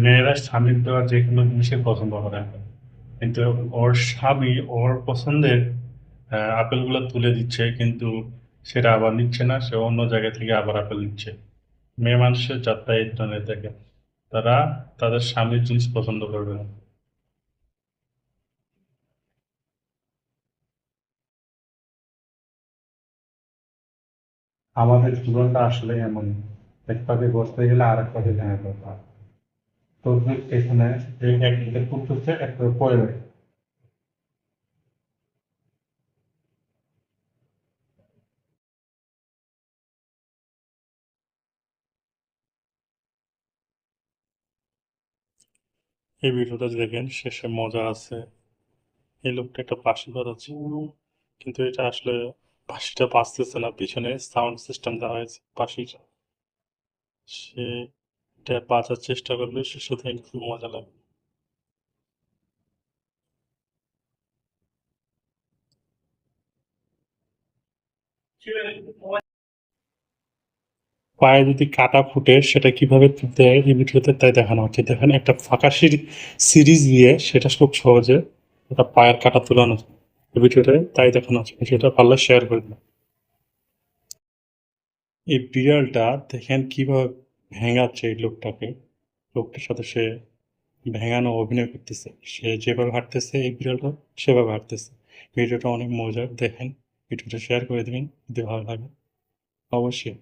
মেয়েরা স্বামীর দেওয়া যে কোনো জিনিসই পছন্দ করে না। কিন্তু ওর স্বামী ওর পছন্দের আপেলগুলো তুলে দিচ্ছে, কিন্তু সেটা আবার নিচ্ছে না, সে অন্য জায়গা থেকে আবার আপেল নিচ্ছে। মেয়ে মানুষের যাত্রা এই ধরনের দেখে, তারা তাদের স্বামীর জিনিস পছন্দ করবে না। আমাদের জীবনটা আসলে এমন, এক পাকে বসতে গেলে আর এক পাকে ভেঙে পড়া। তো এখানে এই একদিকে করতেছে, একটা পরে যায়। এই ভিডিওটা দেখেন, শেষে মজা আছে। এই লোকটা একটা বাঁশি বাজাচ্ছে, কিন্তু এটা আসলে বাঁশিটা বাজতেছে না, পিছনে সাউন্ড সিস্টেম দেওয়া হয়েছে বাঁশির। সে এটা বাজার চেষ্টা করবে, সে শুধু একটু মজা লাগবে। পায়ে যদি কাটা ফুটে সেটা কিভাবে তুলতে হয় এই ভিডিওতে তাই দেখানো হচ্ছে। দেখেন, একটা ফাঁকা সিরিজ দিয়ে সেটা খুব সহজে একটা পায়ের কাটা তুলানো যায়। এই ভিডিওতে তাই দেখানো হচ্ছে। ভিডিওটা পারলে শেয়ার করে দিন। এই বিড়ালটা দেখেন কিভাবে ভেঙাচ্ছে এই লোকটাকে। লোকটার সাথে সে ভেঙানো অভিনয় করতেছে। সে যেভাবে হাঁটতেছে এই বিড়ালটা সেভাবে হাঁটতেছে। ভিডিওটা অনেক মজার, দেখেন। ভিডিওটা শেয়ার করে দিবেন যদি ভালো লাগে, অবশ্যই।